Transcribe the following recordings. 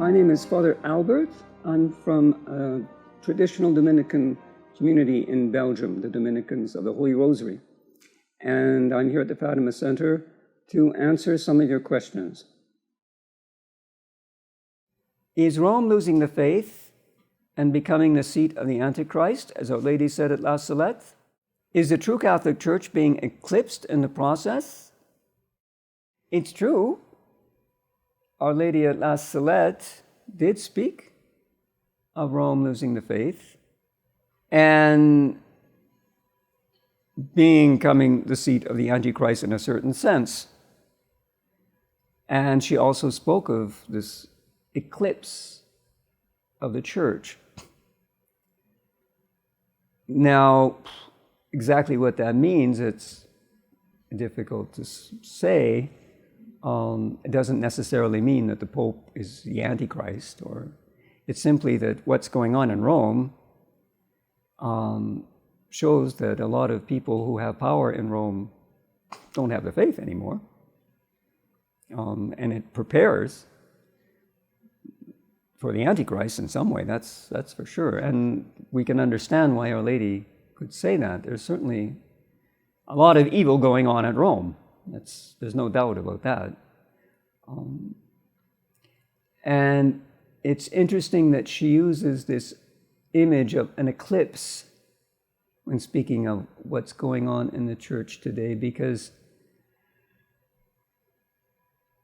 My name is Father Albert. I'm from a traditional Dominican community in Belgium, the Dominicans of the Holy Rosary. And I'm here at the Fatima Center to answer some of your questions. Is Rome losing the faith and becoming the seat of the Antichrist, as Our Lady said at La Salette? Is the true Catholic Church being eclipsed in the process? It's true. Our Lady at La Salette did speak of Rome losing the faith and becoming the seat of the Antichrist in a certain sense. And she also spoke of this eclipse of the Church. Now, exactly what that means, it's difficult to say. It doesn't necessarily mean that the Pope is the Antichrist, or it's simply that what's going on in Rome shows that a lot of people who have power in Rome don't have the faith anymore. And it prepares for the Antichrist in some way, that's for sure. And we can understand why Our Lady could say that. There's certainly a lot of evil going on at Rome. There's no doubt about that. And it's interesting that she uses this image of an eclipse when speaking of what's going on in the Church today, because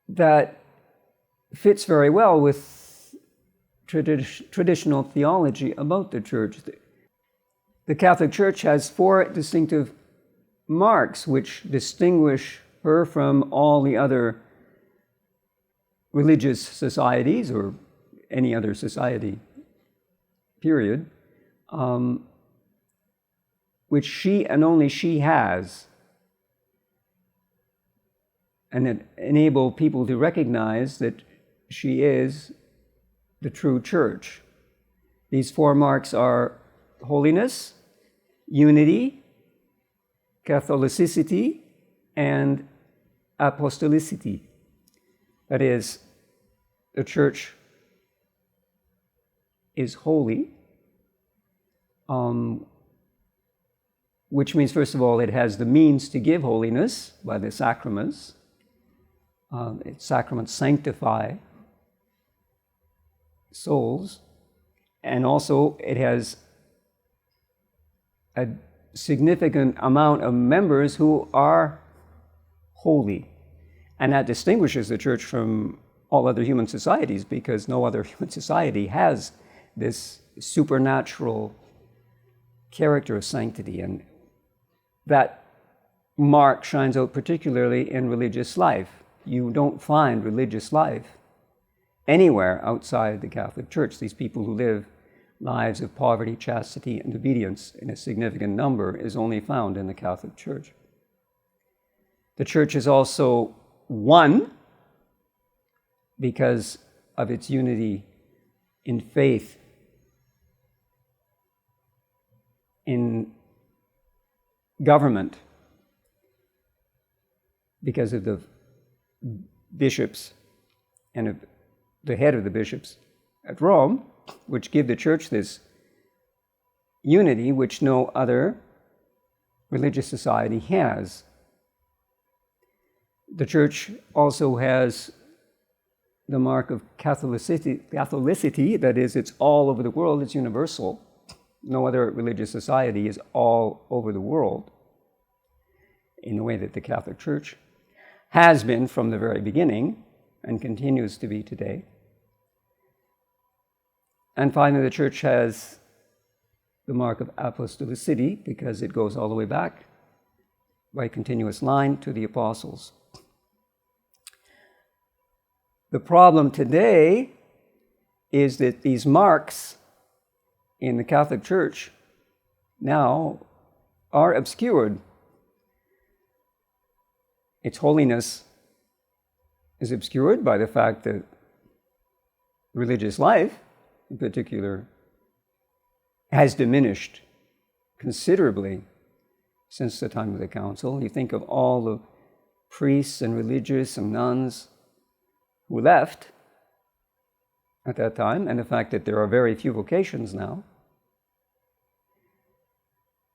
that fits very well with traditional theology about the Church. The Catholic Church has 4 distinctive marks which distinguish her from all the other religious societies or any other society, period, which she and only she has, and that enable people to recognize that she is the true Church. These 4 marks are holiness, unity, Catholicity, and apostolicity. That is, the Church is holy, which means, first of all, it has the means to give holiness by the sacraments. Its sacraments sanctify souls, and also it has a significant amount of members who are holy. And that distinguishes the Church from all other human societies, because no other human society has this supernatural character of sanctity. And that mark shines out particularly in religious life. You don't find religious life anywhere outside the Catholic Church. These people who live lives of poverty, chastity, and obedience in a significant number is only found in the Catholic Church. The Church is also one because of its unity in faith, in government, because of the bishops and of the head of the bishops at Rome, which give the Church this unity which no other religious society has. The Church also has the mark of Catholicity, that is, it's all over the world, it's universal. No other religious society is all over the world in the way that the Catholic Church has been from the very beginning and continues to be today. And finally, the Church has the mark of apostolicity because it goes all the way back by a continuous line to the apostles. The problem today is that these marks in the Catholic Church now are obscured. Its holiness is obscured by the fact that religious life, in particular, has diminished considerably since the time of the Council. You think of all the priests and religious and nuns who left, at that time, and the fact that there are very few vocations now,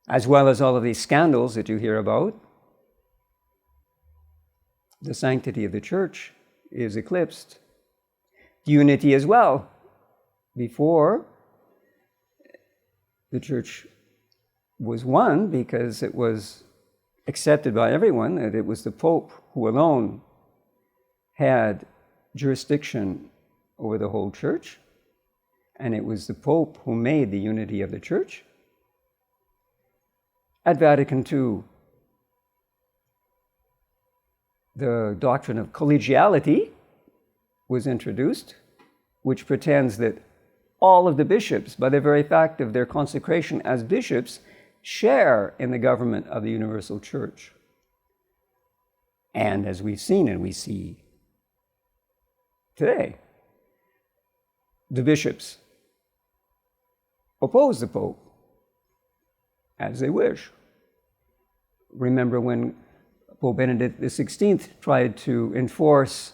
as well as all of these scandals that you hear about, the sanctity of the church is eclipsed. Unity as well. Before, the church was one because it was accepted by everyone that it was the Pope who alone had jurisdiction over the whole church, and it was the Pope who made the unity of the church. At Vatican II, the doctrine of collegiality was introduced, which pretends that all of the bishops, by the very fact of their consecration as bishops, share in the government of the universal church. And as we've seen and we see today, the bishops oppose the Pope as they wish. Remember when Pope Benedict XVI tried to enforce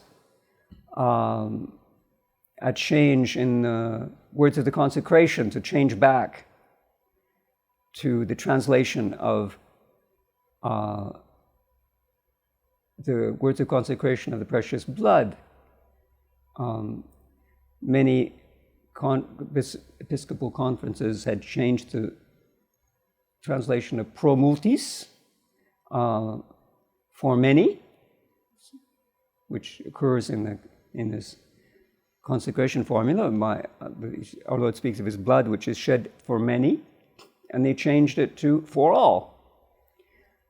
a change in the words of the consecration, to change back to the translation of the words of consecration of the precious blood. Many Episcopal conferences had changed the translation of pro multis for many, which occurs in this consecration formula. Our Lord speaks of his blood, which is shed for many, and they changed it to for all.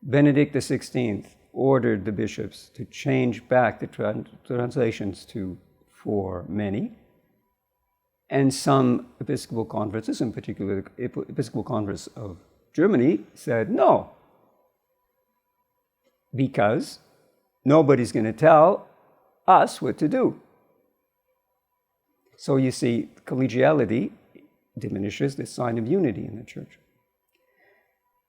Benedict XVI ordered the bishops to change back the translations to for many. And some Episcopal conferences, in particular the Episcopal Conference of Germany, said no, because nobody's going to tell us what to do. So you see, collegiality diminishes the sign of unity in the church.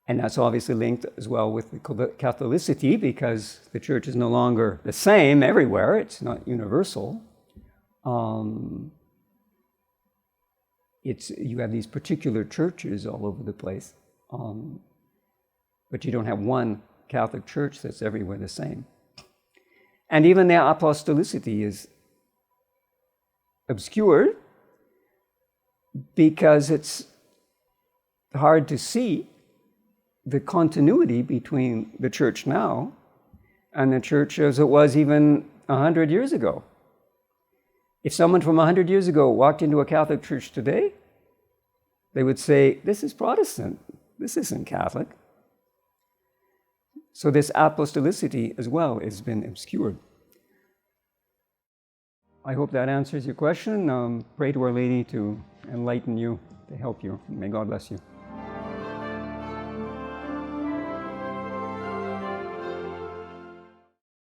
And that's obviously linked as well with the Catholicity, because the church is no longer the same everywhere. It's not universal. You have these particular churches all over the place, but you don't have one Catholic church that's everywhere the same. And even the apostolicity is obscured because it's hard to see the continuity between the church now and the church as it was even 100 years ago. If someone from 100 years ago walked into a Catholic church today, they would say, this is Protestant, this isn't Catholic. So this apostolicity as well has been obscured. I hope that answers your question. Pray to Our Lady to enlighten you, to help you. May God bless you.